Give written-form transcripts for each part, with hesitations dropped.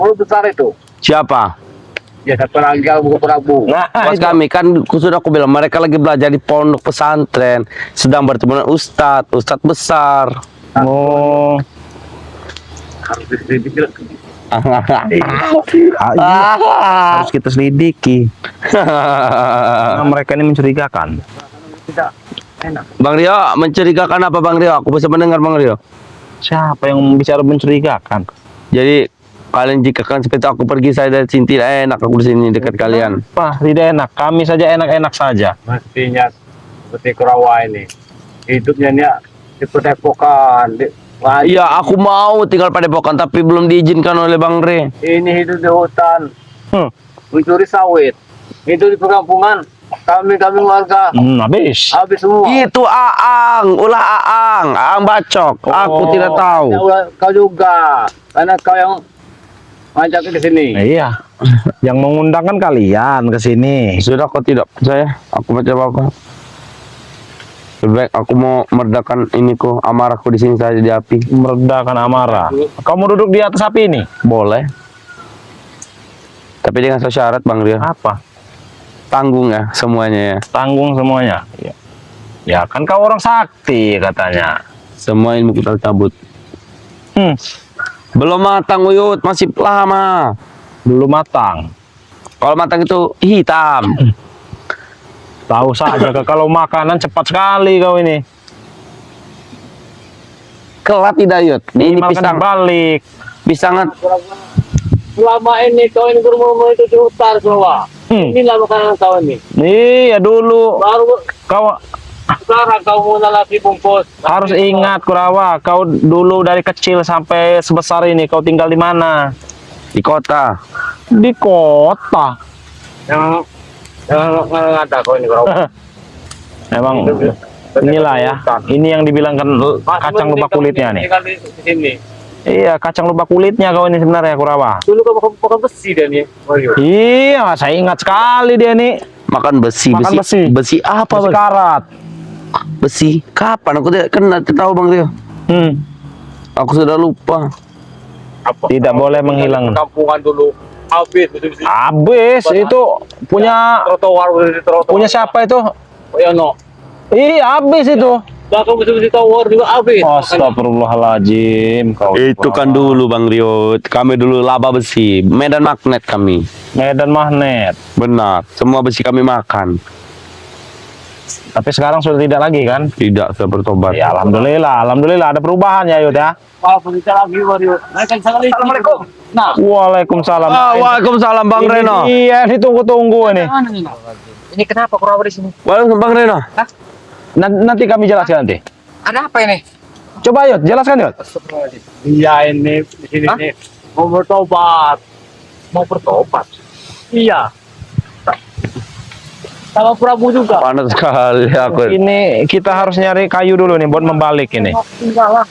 Mulut besar itu. Siapa? Ya satu lagi kalau buku Prabu. Nah, Bos itu. kami kan sudah aku bilang mereka lagi belajar di pondok pesantren, sedang bertemu dengan ustadz besar. Oh. Harus diselidiki. Harus kita selidiki. Nah, mereka ini mencurigakan. Tidak enak. Bang Rio, mencurigakan apa Bang Rio? Aku bisa mendengar Bang Rio. Siapa yang bicara mencurigakan? Jadi kalian jika kan seperti aku pergi saya dari sini tidak enak aku di sini dekat kalian. Apa? Tidak enak. Kami saja enak-enak saja. Mestinya seperti Kurawa ini. Hidupnya ini di Padepokan. Iya, aku mau tinggal pada Padepokan tapi belum diizinkan oleh Bang Re. Ini hidup di hutan. Mencuri sawit. Hidup di perkampungan. Kami warga. Habis. Habis semua. Itu Aang, ulah Aang bacok. Aku tidak tahu. Ya, ulah, kau juga. Karena kau yang ngajak ke sini. Iya. Yang mengundang kan kalian ke sini. Sudah kau tidak percaya? Aku baca apa? Lebih baik aku mau meredakan iniku, amarahku di sini saja di api. Meredakan amarah. Kamu duduk di atas api ini? Boleh. Tapi dengan satu syarat Bang Rio. Apa? Tanggung ya semuanya ya. Tanggung semuanya. Ya. Ya kan kau orang sakti katanya. Semua ilmu kita cabut. Belum matang Uyut, masih lama. Belum matang. Kalau matang itu hitam. Tahu saja kalau makanan cepat sekali kau ini. Kelat tidak Yud. Ini Makan pisang. balik. Pisang. Selama ini kau ini berumur itu di hutan Jawa. Inilah makanan kau ini. Iya dulu. Baru Kau sekarang kau mau lagi bungkus. harus ingat Kurawa, kau dulu dari kecil sampai sebesar ini kau tinggal di mana? Di kota. Di kota. Yang ada kau ini Kurawa. Emang inilah ya. Ini yang dibilangkan kacang lupa kulitnya nih. Tinggal di sini. Iya, kacang lupa kulitnya kau ini sebenarnya Kurawa. Dulu kau makan besi dan ya. Iya, saya ingat sekali dia nih. Makan besi. Makan besi. Besi apa Besi Bang? karat. Besi. Kapan? Aku tidak tahu Bang Rio. Aku sudah lupa. Apa? Tidak boleh menghilang. Kampungan dulu. Habis besi-besi. Habis itu punya Trotoar. siapa itu? Ya no. Iya, habis itu. Belakang besi-besi tower juga habis. Astagfirullahaladzim. Kau Itu kan dulu Bang Rio. Kami dulu laba besi. Medan magnet kami. Medan magnet. Benar. Semua besi kami makan. Tapi sekarang sudah tidak lagi kan? Tidak, saya bertobat. Ya alhamdulillah, alhamdulillah ada perubahan ya Yud ya. Kita lagi Wario. Assalamualaikum. Nah, Waalaikumsalam. Waalaikumsalam Bang Ini Reno. iya ditunggu-tunggu ini. ini kenapa Kurawa di sini? Waalaikumsalam Bang Reno. Nanti kami jelaskan nanti. Ada apa ini? Coba Yud, jelaskan Yud. Iya ini di sini nih mau bertobat. Mau bertobat? Iya. Sama Prabu juga. Panas sekali aku. Ini kita harus nyari kayu dulu nih buat membalik ini. Enggak lah.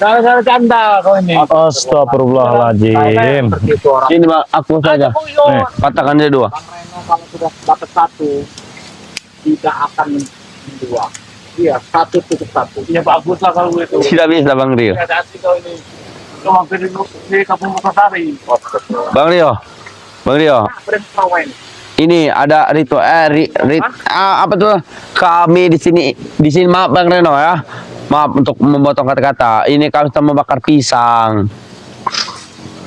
Gara-gara canda kau ini. Astagfirullahaladzim. Ini Bang, aku saja. Nih. Katakan dia dua. Bang Reno kalau sudah dapat satu tidak akan dua. Iya, satu cukup satu. Iya bagus lah kalau itu. Tidak bisa Bang Rio. Tidak hati kau ini. Cuma pilih di Kampung Mukasari. Bang Rio. Bang Rio. Berapa ini? Ini ada apa tuh? Kami di sini maaf Bang Reno ya. Maaf untuk memotong kata-kata. Ini kami sedang membakar pisang.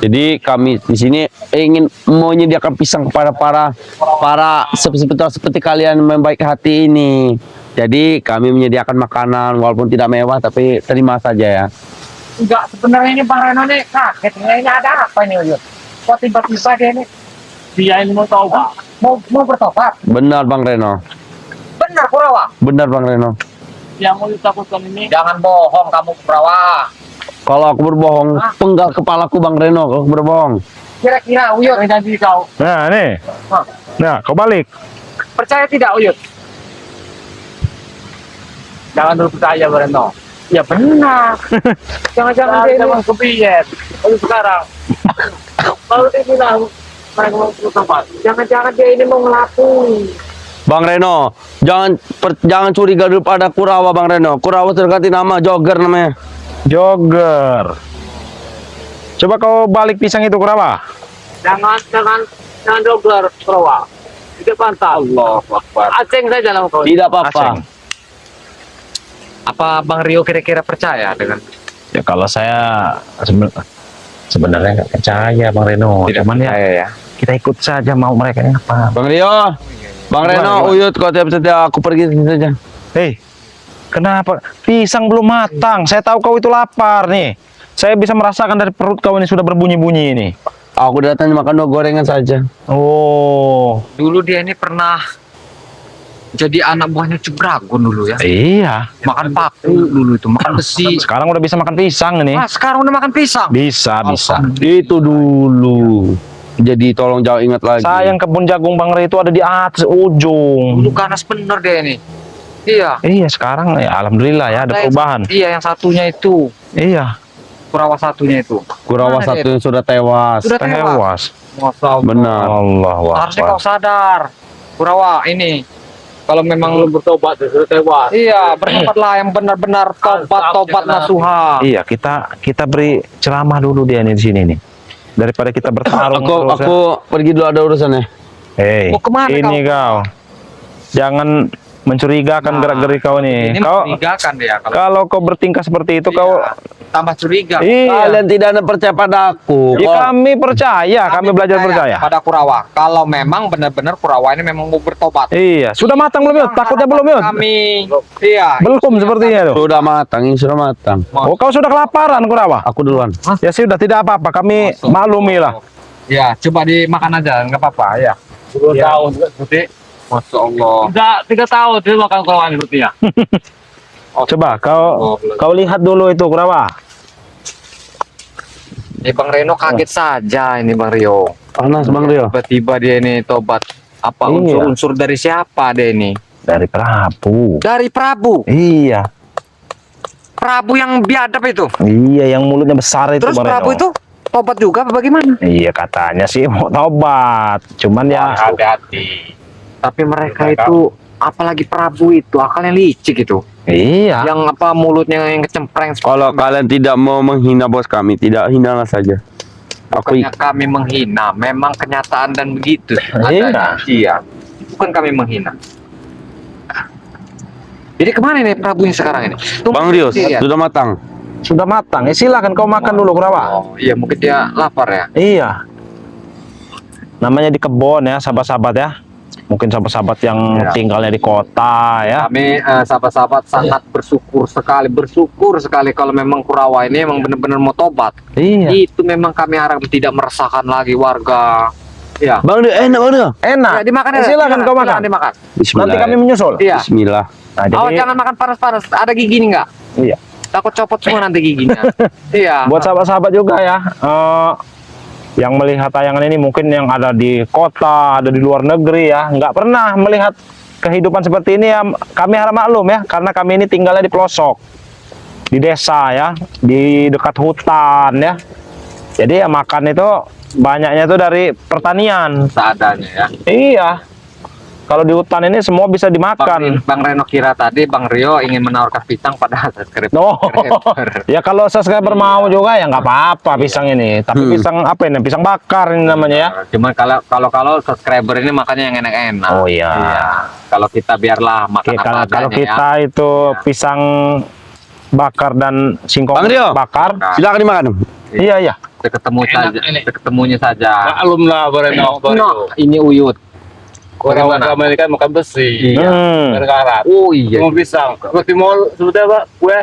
Jadi kami di sini ingin menyediakan pisang kepada para seperti kalian yang baik hati ini. Jadi kami menyediakan makanan walaupun tidak mewah tapi terima saja ya. Enggak, sebenarnya ini Bang Reno nih kaget. Ini ada apa ini Uyut? Kok tiba-tiba dia ini dia ini mau taubat? Mau bertobat? Benar Bang Reno. Benar Kurawa? Benar Bang Reno. Yang mau ditakutkan ini? Jangan bohong kamu Kurawa. Kalau aku berbohong, penggal kepalaku Bang Reno kalau aku berbohong. Kira-kira Uyut janji kau. Nah nih. Nah kau balik. Percaya tidak Uyut? Jangan dulu percaya Bang Reno. Ya benar. Jangan-jangan dia ini kebiet. Lalu sekarang. Kalau dia bilang mereka mau bertobat. Jangan-jangan dia ini mau ngelakui. Bang Reno, jangan curiga dulu pada Kurawa Bang Reno. Kurawa terganti nama Jogger namanya. Jogger. Coba kau balik pisang itu Kurawa. Jangan doblar Kurawa. Di depan Allah Akbar. Aceng saja lah kau. Tidak apa-apa. Aceng. Apa Bang Rio kira-kira percaya dengan? Ya kalau saya sebenarnya nggak percaya Bang Reno. Tidak Cuman percaya ya. kita ikut saja mau mereka ini apa. Bang Rio, Bang Reno, Uyut, kau tiap saja aku pergi saja. Hei, kenapa? Pisang belum matang. Saya tahu kau itu lapar nih. Saya bisa merasakan dari perut kau ini sudah berbunyi-bunyi ini. Aku datang makan gorengan saja. Oh, Dulu dia ini pernah jadi anak buahnya Cebragon dulu ya. iya. Makan paku dulu itu, makan besi. Sekarang udah bisa makan pisang ini. Nah, sekarang udah makan pisang. Bisa. Itu dulu. Jadi tolong jangan ingat lagi. Sayang kebun jagung Bang Ray itu ada di atas ujung. Dulu ganas bener dia ini. Iya. Iya, sekarang ya alhamdulillah ya ada perubahan. Iya, yang satunya itu. Iya, Kurawa satunya itu. Kurawa Mana satu yang sudah tewas. Sudah tewas. Masya Allah. Benar. Allah Harusnya Akbar. kau sadar. Kurawa ini. Kalau memang belum bertobat sudah tewas. Iya, bertobatlah yang benar-benar tobat nasuha. Iya, kita beri ceramah dulu dia nih di sini nih. Daripada kita bertarung terus, Aku pergi dulu, ada urusannya. Hei, Mau kemana ini kau? Jangan mencurigakan gerak-gerik kau nih. Ini Kau mencurigakan dia kalau kau bertingkah seperti itu kau tambah curiga. iya. Kalian tidak ada percaya pada aku. Ya, kami percaya, kami belajar percaya. pada Kurawa. Kalau memang benar-benar Kurawa ini memang mau bertobat. Iya, sudah matang belum yuk? Takutnya belum yuk? Kami iya. Belum sepertinya tuh. Sudah matang, ini sudah matang. Oh, kau sudah kelaparan Kurawa? Aku duluan. Ya sudah, tidak apa-apa, kami maklumi lah. Ya, coba dimakan aja, nggak apa-apa ya. 10 tahun seperti. Masya Allah. Udah 3 tahun dia makan Kurawa seperti ya. Coba kau lihat dulu itu Kurawa. Ini Bang Reno kaget saja ini Bang Rio. Panas Bang Rio. Tiba-tiba dia ini tobat. Apa Iya. unsur-unsur dari siapa dia ini? Dari Prabu. Dari Prabu. Iya. Prabu yang biadab itu. Iya, yang mulutnya besar itu Terus Bang Prabu Reno. itu tobat juga apa bagaimana? Iya, katanya sih mau tobat. Cuman ya Hati-hati. Tapi mereka itu apalagi Prabu itu akalnya licik itu. iya. Yang apa mulutnya yang kecempreng. Kalau kalian tidak mau menghina bos kami, tidak hinalah saja. Aku Bukannya kami menghina, memang kenyataan dan begitu. Iya. Adanya. Iya. Bukan kami menghina. Jadi kemana nih Prabunya sekarang ini? Bang Rio Lihat. sudah matang. Sudah matang. Ya silakan kau makan dulu Kurawa. Oh, iya mungkin dia lapar ya. Iya. Namanya di kebun ya, sahabat-sahabat ya. Mungkin sahabat-sahabat yang Iya. tinggalnya di kota ya. Kami sahabat-sahabat sangat bersyukur sekali kalau memang Kurawa ini memang benar-benar mau tobat. Iya. Itu memang kami harap tidak meresahkan lagi warga. Ya. Bang Rio, enak Bang Rio. Enak. Ya, dimakan ya. Silakan kau makan. Dimakan. Bismillah. Nanti kami menyusul. Iya. Bismillah. Nah, Oh, jadi jangan makan panas-panas. Ada gigi nih enggak? iya. Takut copot semua nanti giginya. Iya. Buat sahabat-sahabat juga ya, yang melihat tayangan ini mungkin yang ada di kota, ada di luar negeri ya, nggak pernah melihat kehidupan seperti ini ya, kami harap maklum ya, karena kami ini tinggalnya di pelosok, di desa ya, di dekat hutan ya. Jadi ya makan itu banyaknya itu dari pertanian. Seadanya ya. Iya. Kalau di hutan ini semua bisa dimakan. Bang Reno kira tadi Bang Rio ingin menawarkan pisang pada subscriber. No, ya kalau subscriber mau juga ya nggak apa-apa pisang ini. Tapi pisang apa ini? Pisang bakar ini namanya ya. Cuman kalau subscriber ini makannya yang enak-enak. Oh iya. Kalau kita biarlah makan Oke, apa kalau adanya kita itu pisang bakar dan singkong Bang Rio. bakar. Silakan dimakan. Iya iya. Ketemunya saja. Maklum lah Bareno. No, ini Uyut. Orang Bagaimana? Amerika makan besi. Hmm. Berkarat. Oh iya. Mau pisang. Seperti mau sebetulnya Pak, kue.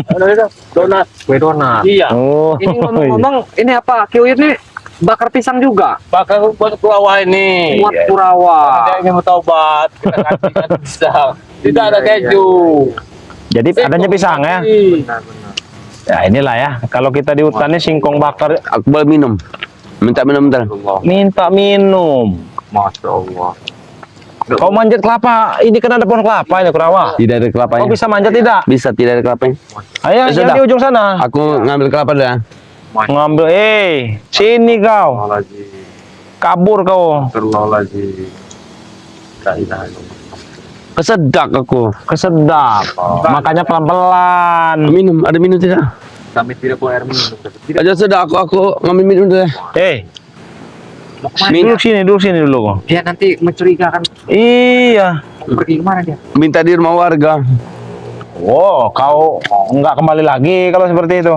Ada itu donat. Kue donat. Iya. Oh. Ini ngomong-ngomong, ini apa? Ki Uyut nih bakar pisang juga Pakai buat Kurawa ini. buat Kurawa. Ada yang ingin bertobat, kita kasihkan pisang. Tidak ada keju. Jadi adanya pisang ya. Benar-benar. Ya inilah ya. Kalau kita di hutan ini singkong bakar, Aku boleh minum. Minta minum bentar. minta minum. Masya Allah. Kau manjat kelapa, ini kan ada pohon kelapa ini Kurawa. Tidak ada kelapanya. Kau bisa manjat tidak? Bisa, tidak ada kelapanya. Ayo, Ya yang sudah. di ujung sana. Aku ngambil kelapa dah. Ngambil, sini kau. Kabur kau. Kesedak aku. Kesedap. Makanya pelan-pelan. Minum, ada minum tidak? Kami tidak boleh air minum. Tidak. Aja sudah aku ngambil minum dulu ya. Mau kemana? Duduk sini dulu kok. Dia nanti mencurigakan. Iya. Mau pergi kemana dia? Minta di rumah warga. Wow, kau nggak kembali lagi kalau seperti itu.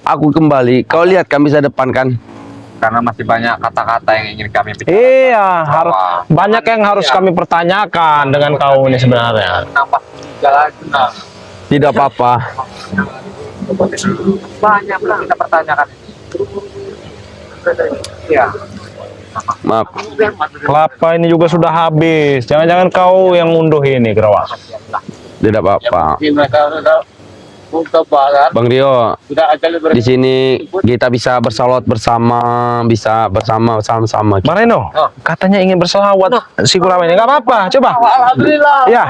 Aku kembali. Kau lihat kan bisa depan kan? Karena masih banyak kata-kata yang ingin kami bicarakan. Iya, harus banyak yang harus kami pertanyakan dengan kau ini sebenarnya. Nambah 3 lagi. Nah, Tidak apa-apa. banyak lah kita pertanyakan. Iya. Maaf. Kelapa ini juga sudah habis. Jangan-jangan kau yang unduh ini, Kerawa. Tidak apa-apa. Mungkin mereka sudah banget. Bang Rio, Sudah aja di sini kita bisa bersalawat bersama, bisa bersama-sama. Bang Reno, katanya ingin berselawat si Kurawa ini. Nggak apa-apa, coba. Alhamdulillah. Ya,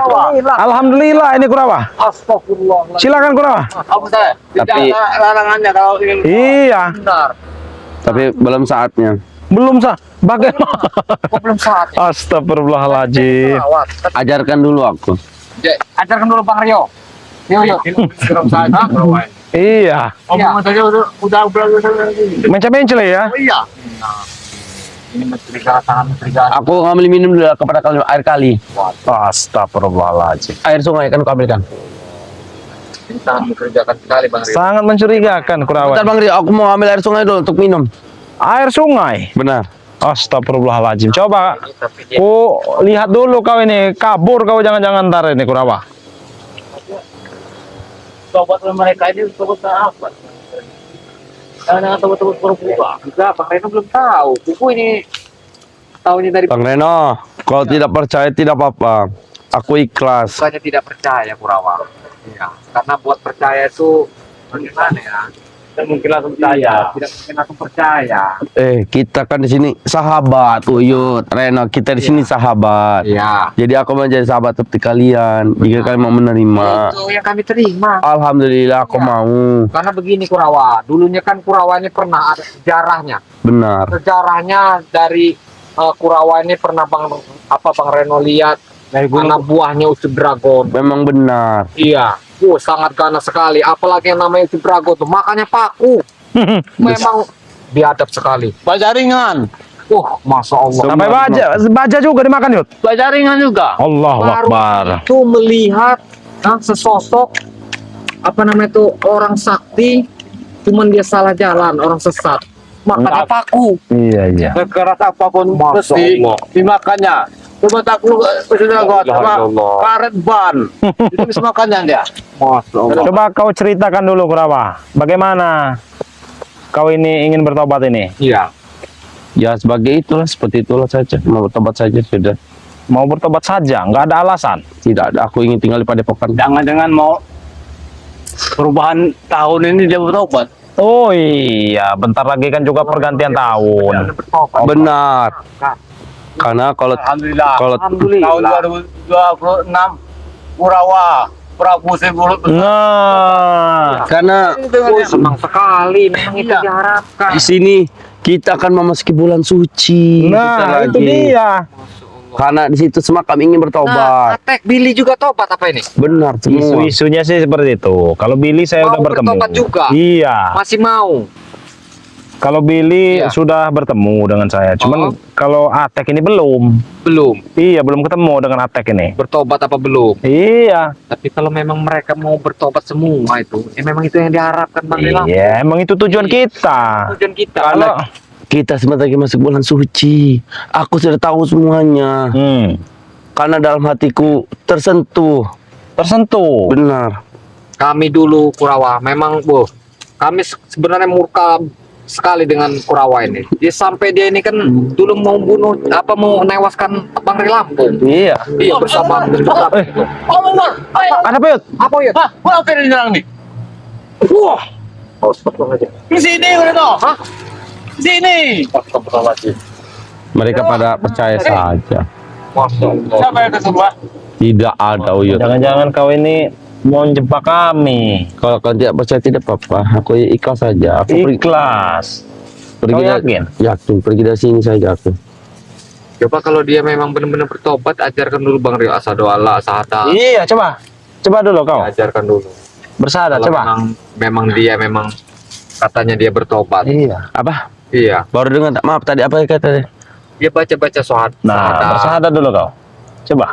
alhamdulillah ini Kurawa. Astagfirullah. Silakan Kurawa. Apa saya? Tapi- Tidak ada larangannya kalau ingin Iya, benar. Tapi belum saatnya. belum sah. Bagaimana? Kok belum saatnya? Astagfirullahaladzim. Ajarkan dulu aku. Ajarkan dulu Bang Rio. Yuk. Belum saatnya. Iya, Omongan saja udah mencela-mencela ya. iya. Ini mencurigakan, sangat mencurigakan. Aku ngambil minum dulu kepada kalian air kali. Astagfirullahaladzim. Air sungai kan kau ambilkan. Ini sangat mencurigakan sekali Bang Rio. Sangat mencurigakan Kurawa. Bentar Bang Rio, aku mau ambil air sungai dulu untuk minum. Air sungai. Benar. Astagfirullahaladzim. Coba Tapi dia ku lihat dulu kau ini, kabur kau jangan-jangan ntar ini Kurawa. sobat mereka ini sobat apa? Jangan sobat-sobat perempuan. Juga Bang Reno belum tahu. Buku ini tahunya dari Bang Reno, kalau tidak percaya tidak apa-apa. Aku ikhlas. bukannya tidak percaya Kurawa. Iya. Karena buat percaya itu bagaimana ya? Tidak mungkin langsung percaya. Tidak mungkin langsung percaya. Kita kan di sini sahabat, Uyut, Reno. Kita di sini sahabat. Iya. Jadi aku menjadi sahabat seperti kalian. Jika kalian mau menerima, Itu yang kami terima. alhamdulillah aku mau. Karena begini Kurawa, dulunya kan Kurawa ini pernah ada sejarahnya. Benar. Sejarahnya dari Kurawa ini pernah Bang Reno lihat dari anak buahnya Ucup Dragon. Memang benar. Iya, sangat ganas sekali. Apalagi yang namanya Ucup Dragon tuh makannya paku. Memang biadab sekali. Bajaringan. Masya Allah. Sampai baja juga dimakan Yud. Bajaringan juga. Allahu Baru Akbar. itu melihat sesosok apa namanya itu orang sakti, cuman dia salah jalan, orang sesat. Makannya paku. Iya. Sekeras apapun Masya mesti Allah. dimakannya. Coba tak lu sudah gua apa Allah. karet ban. Itu bisa makannya dia. Masya Allah. Coba kau ceritakan dulu Kurawa. Bagaimana kau ini ingin bertobat ini? Iya. Ya sebagai itulah, seperti itulah saja. Mau bertobat saja sudah. Mau bertobat saja, nggak ada alasan. Tidak ada. Aku ingin tinggal di Padepokan. Jangan-jangan mau perubahan tahun ini dia bertobat. Oh iya, bentar lagi kan juga pergantian tahun. Benar. Karena kalau Alhamdulillah. Alhamdulillah. Tahun 2026 Kurawa Prabu Sebulut. Nah, karena Senang sekali, memang itu Iya. diharapkan. di sini kita akan memasuki bulan suci. nah Bentar itu lagi. dia. Karena di situ semua kami ingin Nah, bertobat. Atek Billy juga tobat apa ini? Benar semua. Isu-isunya sih seperti itu. Kalau Billy saya Mau udah bertemu. bertobat juga? Iya. Masih mau? Kalau Billy Iya. sudah bertemu dengan saya. Cuman kalau Atek ini belum. Belum. Iya, belum ketemu dengan Atek ini. Bertobat apa belum? Iya. Tapi kalau memang mereka mau bertobat semua itu, memang itu yang diharapkan Bang Rela. Iya, emang itu tujuan kita. Tujuan kita. Kalau Kita sebentar lagi masuk bulan suci. Aku sudah tahu semuanya. Karena dalam hatiku tersentuh. tersentuh. Benar. Kami dulu Kurawa, memang kami sebenarnya murka sekali dengan Kurawa ini. Dia sampai dia ini kan dulu mau bunuh mau menewaskan Bang Lampung. Iya. Iya bersama Ada apa Yud? apa ya? Apa yang dinyerang nih? Wah. Astagfirullahaladzim. Di sini Reno. Hah? Sini. Astagfirullahaladzim. Mereka pada percaya saja. Masya Allah. Siapa yang kesemua? Tidak ada Uyut. Jangan-jangan kau ini mau jebak kami. Kalau kalian tidak percaya tidak apa-apa. Aku ikhlas saja. Aku Ikhlas. pergi Kau dari- yakin? Yakin. Pergi dari sini saja aku. Coba kalau dia memang benar-benar bertobat, ajarkan dulu Bang Rio asadu Allah sahada. Iya, coba. Coba dulu kau. Ajarkan dulu. Bersahadat Kalau coba. memang dia memang katanya dia bertobat. Iya. Apa? Iya. Baru dengar, maaf tadi apa kata? Dia baca-baca Nah, syahadat. bersahadat dulu kau. Coba.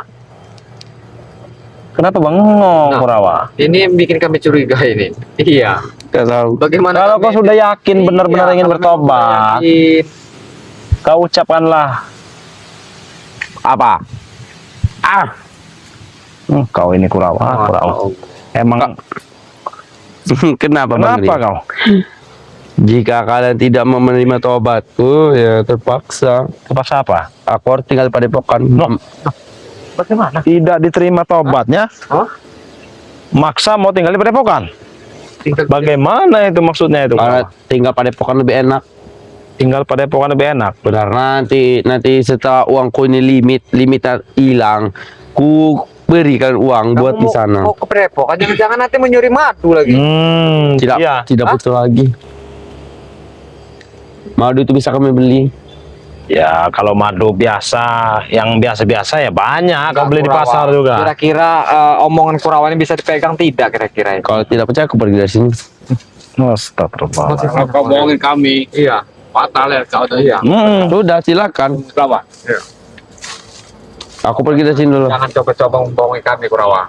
Kenapa bengong Nah. Kurawa? Ini yang bikin kami curiga ini. Iya. Gak tahu. Bagaimana Kalau kami- kau sudah yakin benar-benar Iya, ingin kalau memang bertobat, sudah yakin. kau ucapkanlah Apa? Ah, kau ini Kurawa, Kurawa. Emang kenapa Bang kenapa Ri? kau? Jika kalian tidak mau menerima tobatku, ya terpaksa. Terpaksa apa? Aku harus tinggal pada pokan. Bagaimana? Tidak diterima tobatnya? Hah? Maksa mau tinggal di Padepokan? Tinggal Bagaimana itu maksudnya itu? Karena tinggal pada pokan lebih enak. Tinggal Padepokan lebih enak. Benar, nanti setelah uangku ini limit hilang, ku berikan uang Kamu buat di mau- sana. Mau ke Padepokan, jangan nanti menyuri madu lagi. Tidak, iya. tidak butuh lagi. Madu itu bisa kami beli. Ya kalau madu biasa, yang biasa-biasa ya banyak. Kau beli di Kurawa. pasar juga. Kira-kira omongan Kurawa ini bisa dipegang tidak kira-kira? Kalau tidak percaya, aku pergi dari sini. Astagfirullah. Kau bohongin kami. Iya. Fatal ya kau tuh. Iya. Sudah, silakan. Kurawa. Aku pergi dari sini dulu. Jangan coba-coba membohongi kami Kurawa.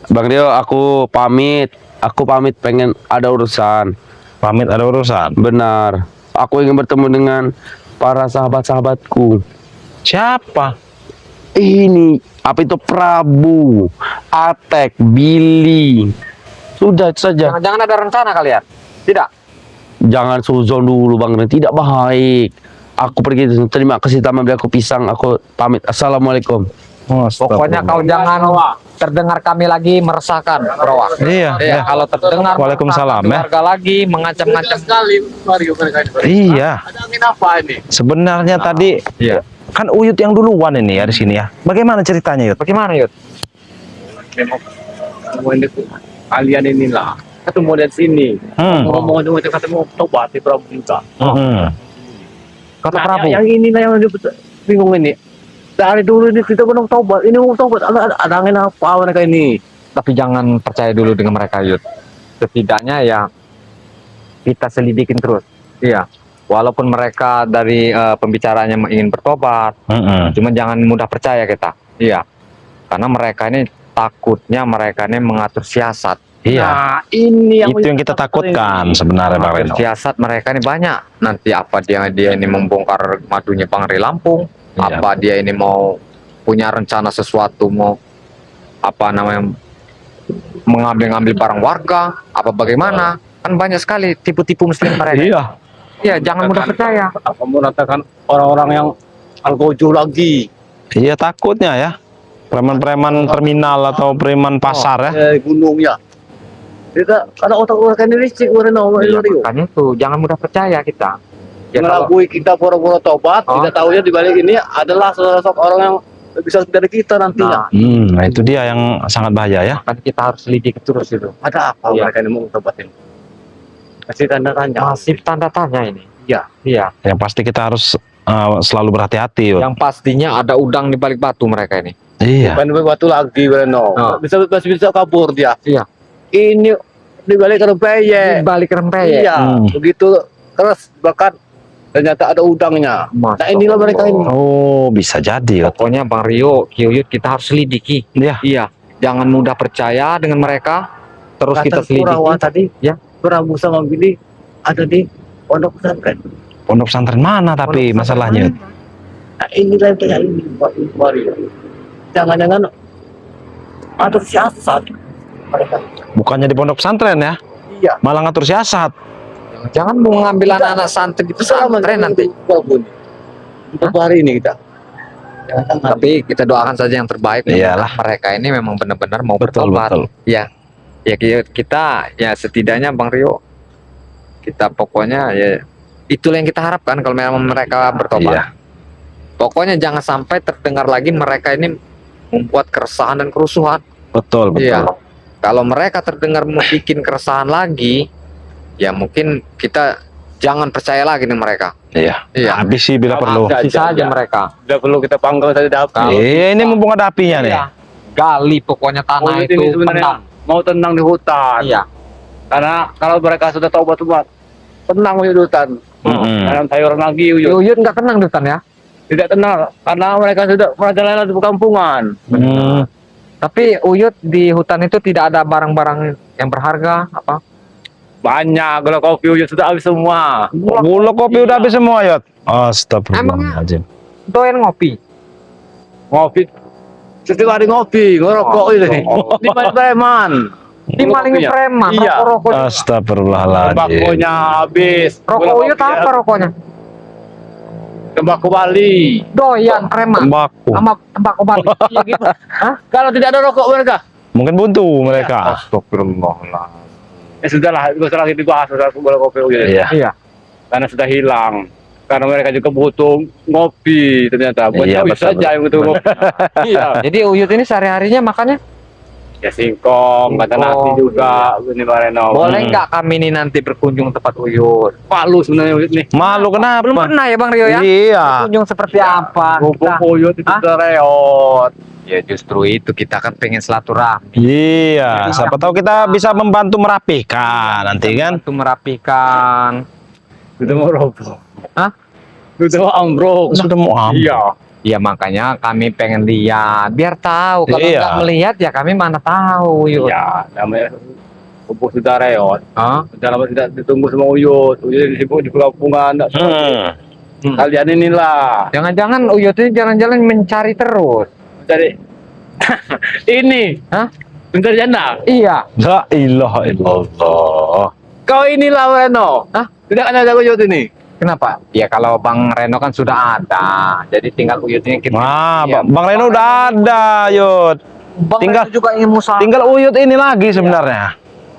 Bang Rio, aku pamit. Aku pamit, pengen ada urusan. Pamit ada urusan. Benar. Aku ingin bertemu dengan para sahabat-sahabatku. Siapa? Ini apa itu Prabu, Atek, Billy. Sudah itu saja. Jangan-jangan ada rencana kalian? Tidak. Jangan suzon dulu Bang, tidak baik. Aku pergi, terima kasih telah membeli aku pisang. Aku pamit. Assalamualaikum. Pokoknya kau jangan terdengar kami lagi meresahkan Kurawa. Iya, Iya, iya. kalau terdengar Waalaikumsalam, meresahkan keluarga lagi mengancam-ngancam. Sekali Mario mereka ini. Iya. Ada angin apa ini? Sebenarnya tadi Iya. kan Uyut yang duluan ini ya di sini ya. Bagaimana ceritanya Yud? Bagaimana Yud? Memang semua ini kalian inilah ketemu dari sini. Ngomong ketemu tobat di Prabu juga. Kata Nah, Prabu. yang inilah yang bingung ini. Dari dulu ini kita belum tobat. Ini mau tobat. Ada angin apa mereka ini? Tapi jangan percaya dulu dengan mereka Yud. Setidaknya ya kita selidikin terus. Iya. Walaupun mereka dari pembicaranya ingin bertobat, cuma jangan mudah percaya kita. Iya. Karena mereka ini takutnya mereka ini mengatur siasat. Iya. Nah, ini Itu yang kita takutkan sebenarnya Bang Reno. Siasat mereka ini banyak. Nanti apa dia ini membongkar madunya Bang Ri Lampung, Iya. apa dia ini mau punya rencana sesuatu mau apa namanya mengambil barang warga, apa bagaimana? Kan banyak sekali tipu-tipu muslim mereka. Iya. Iya, jangan mudah percaya. Apa mau katakan orang-orang yang algojo lagi? Iya takutnya ya. Preman-preman terminal atau preman pasar ya. Gunung ya. Kita karena otak-otak ini licik Iya, Mario. makanya itu jangan mudah percaya kita. Ya, kalau- Mengelabui kita pura-pura tobat, Oh. kita tahunya di balik ini adalah sosok orang yang bisa dari kita nantinya. Nah, Nah itu dia yang sangat bahaya ya. kan kita harus lidik terus itu. Ada apa Iya. mereka ini mau tobatin? Masih tanda tanya. Masih tanda tanya ini. Iya. Iya. Yang pasti kita harus selalu berhati-hati Yud. Yang pastinya ada udang di balik batu mereka ini. Iya. Bukan batu lagi, Breno. Oh. Bisa kabur dia. Iya. Ini di balik Di rempeyek. balik rempeyek. Iya. Begitu keras bahkan ternyata ada udangnya. Masya Nah inilah Allah. mereka ini. Oh bisa jadi Yud. Pokoknya Bang Rio, Kiyuyut kita harus selidiki. Iya. Iya. Jangan mudah percaya dengan mereka. Terus kita Kata Kurawa selidiki. tadi, Ya. Prabu sama Billy ada di pondok pesantren. Pondok pesantren mana tapi Pondok masalahnya Yud? Nah inilah yang terjadi di Mario. Jangan-jangan ada siasat mereka. Bukannya di pondok pesantren ya? Iya. Malah ngatur siasat. Jangan mau ngambil anak-anak santri di pesantren nanti. Untuk hari ini kita. Jangan. Tapi kita doakan saja yang terbaik. Iyalah. Mereka ini memang benar-benar mau Betul bertobat. betul. Ya, ya kita ya setidaknya Bang Rio, kita pokoknya ya itulah yang kita harapkan kalau memang mereka bertobat. Iya. Pokoknya jangan sampai terdengar lagi mereka ini membuat keresahan dan kerusuhan. Betul betul. Iya. Kalau mereka terdengar membuat keresahan lagi, ya mungkin kita jangan percaya lagi nih mereka. Iya. Iya. Habis sih bila perlu. Sisa aja mereka. Tidak perlu kita panggil tadi dapat. Kalau- Iya ini mumpung ada apinya nih. Iya. Gali pokoknya tanah Oh, itu ini sebenarnya pendam. mau tenang di hutan. Iya. Karena kalau mereka sudah tobat-tobat, tenang Uyut di hutan. Tanam sayuran lagi Uyut. Uyut nggak tenang di hutan ya. Tidak tenang karena mereka sudah merajalela di perkampungan. Tapi Uyut di hutan itu tidak ada barang-barang yang berharga apa? Banyak gula kopi Uyut sudah habis semua. Gula kopi udah habis semua, Yot. Astagfirullahaladzim. Doyan ngopi. Ngopi. Setiap hari ngopi, ngerokok itu. Di preman. Dimalingin preman, Iya. rokok-rokok. Astagfirullahaladzim. Tembakunya habis. Rokok Gula Uyut kopi apa rokoknya? Tembakau Bali. Doyan preman. Tembakau. Sama tembakau Bali. Iya gitu. Hah? Kalau tidak ada rokok mereka. Mungkin buntu mereka. Astagfirullahaladzim. Ya sudahlah, itu lagi dibahas sudah gula kopi Uyut. Iya. Iya. Karena sudah hilang. Karena mereka juga butuh ngopi ternyata. Buat Iya, kopi betul, saja yang butuh ngopi. Iya. Jadi Uyut ini sehari-harinya makannya Ya singkong, kata nasi juga, ini Mareno. boleh nggak kami ini nanti berkunjung tempat Uyut? Malu sebenarnya Uyut nih. Malu kenapa? Belum pernah ya Bang Rio ya? Iya. Berkunjung seperti apa? Bubuk Kita- Uyut itu Hah? reot. Ya justru itu kita kan pengen silaturahmi. Iya, siapa tahu kita bisa membantu merapikan nanti kan. Bantu merapikan. Sudah mau roboh. Hah? Sudah mau ambruk. Sudah mau am. Iya. Ya makanya kami pengen lihat, biar tahu. Kalau Iya. nggak melihat ya kami mana tahu Uyut. Iya, namanya bubuk sudah reot. Hah? Sudah lama tidak ditunggu sama Uyut. Uyut sibuk di perkampungan. Kalian inilah. Jangan-jangan Uyut ini jalan-jalan mencari terus. Dari ini. Hah? Bentar janda. Iya. La ilaha illallah. Kau inilah Reno. Hah? Tidak ada Uyut ini. Kenapa? Ya kalau Bang Reno kan sudah ada. Jadi tinggal Uyut ini kita. Nah, Iya. Bang Reno udah ada, Yud. Bang tinggal- Reno juga ingin musa. Tinggal Uyut ini lagi sebenarnya.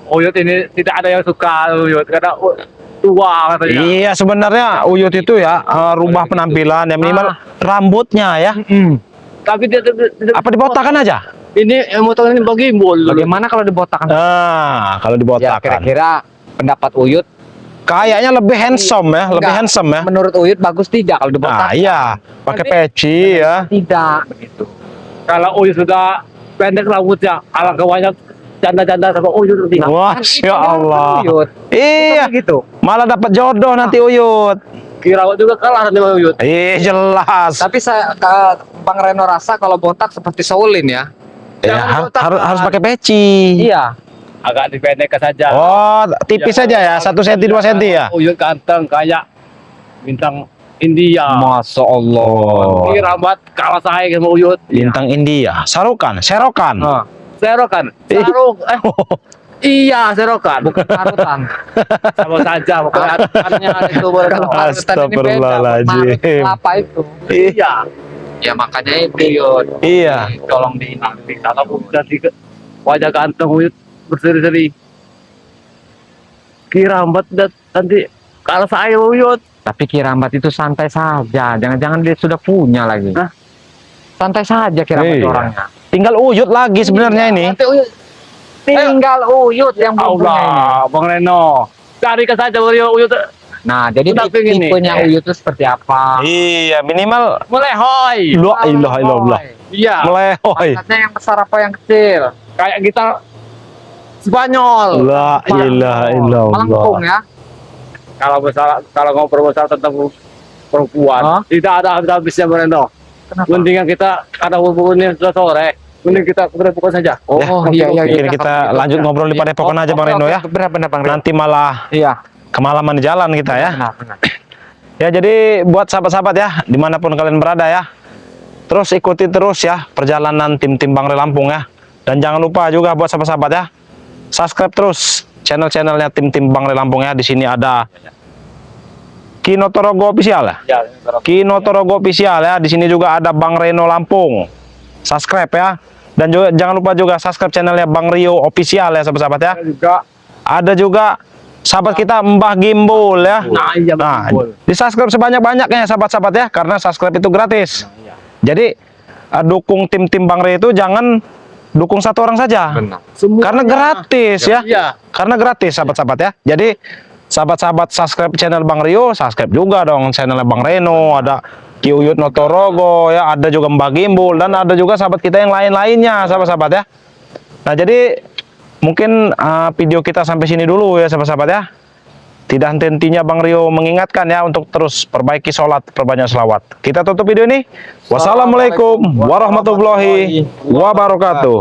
Uyut ini tidak ada yang suka Uyut karena tua katanya. Iya, sebenarnya Uyut itu ya rubah penampilan ya minimal rambutnya ya. Tapi dia tidak Apa dibotakan aja? Ini yang motor ini bagimbul. Bagaimana kalau dibotakan? Nah, kalau Ya dibotakan. kira-kira pendapat Uyut Kayaknya lebih handsome ya, lebih Enggak. handsome ya. menurut Uyut bagus tidak kalau dibotakan? Nah, iya, pakai peci ya. Tidak begitu. Kalau Uyut sudah pendek rambutnya, ala banyak janda-janda sama Uyut nanti. Masya Allah. Uyut. Iya, Gitu. malah dapat jodoh nanti Uyut. Kira juga kalah nanti sama Uyut. Jelas. Tapi Bang Reno rasa kalau botak seperti Shaolin ya. Ya, Jangan botak, harus kan? pakai peci. Iya. Agak dipendekkan saja. Oh, tipis saja ya, 1 cm 2 cm ya. Uyut ganteng kayak bintang India. Masya Allah. Ini rambut kalah saya sama Uyut. Bintang India, Sarukan, Serokan. Nah, Serokan. Saruk. Iya, serokan. bukan karutan. Sama saja pokoknya artinya itu Kalau karutan ini beda. Astagfirullahaladzim. Marut kelapa itu. Iya. Ya makanya itu Uyut. Iya. Tolong di Kalau udah di wajah ganteng Uyut berseri-seri. Kirambat nanti kalau saya Uyut. Tapi Kirambat itu santai saja. Jangan-jangan dia sudah punya lagi. Hah? Santai saja Kirambat Iya. orangnya. Tinggal Uyut lagi sebenarnya ini. Nanti Uyut. Tinggal Uyut yang belum punya ini. Allah, Bang Reno. Carikan saja Uyut. Nah, jadi Udah pengen nih. tipenya Uyut itu seperti apa? Iya, minimal Melehoy. la ilaha illallah. Iya. Melehoy. Pantatnya yang besar apa yang kecil? Kayak kita Spanyol. La ilaha Melengkung illallah. ya. Kalau ngobrol masalah tentang perempuan, Hah? tidak ada habis-habisnya Bang Reno. Kenapa? Mendingan kita karena hubungannya sudah sore, mending kita ke Padepokan saja. Oh, iya iya Mungkin kita lanjut ngobrol di Padepokan aja Bang Reno ya. Benar-benar Bang Reno. Nanti malah Iya. kemalaman di jalan kita ya. Benar. Ya, jadi buat sahabat-sahabat ya, dimanapun kalian berada ya, terus ikuti terus ya perjalanan tim-tim Bang Re Lampung ya. Dan jangan lupa juga buat sahabat-sahabat ya, subscribe terus channel-channelnya tim-tim Bang Re Lampung ya. Di sini ada Kino Torogo Official ya. Ya, Kino Torogo Official ya. Di sini juga ada Bang Reno Lampung. Subscribe ya. Dan juga jangan lupa juga subscribe channelnya Bang Rio Official ya sahabat-sahabat ya. juga. Ada juga sahabat kita Mbah Gimbul ya. Nah, iya Nah, betul. di subscribe sebanyak-banyaknya sahabat-sahabat ya, karena subscribe itu gratis. Iya. Jadi dukung tim-tim Bang Re itu jangan dukung satu orang saja. Benar. Karena gratis ya. Iya. Karena gratis sahabat-sahabat ya. Jadi sahabat-sahabat subscribe channel Bang Rio, subscribe juga dong channelnya Bang Reno, ada Ki Uyut Notorogo ya, ada juga Mbak Gimbul, dan ada juga sahabat kita yang lain-lainnya sahabat-sahabat ya. Nah, jadi mungkin video kita sampai sini dulu ya sahabat-sahabat ya. Tidak henti-hentinya Bang Rio mengingatkan ya untuk terus perbaiki sholat, perbanyak selawat. Kita tutup video ini. Wassalamualaikum warahmatullahi wabarakatuh.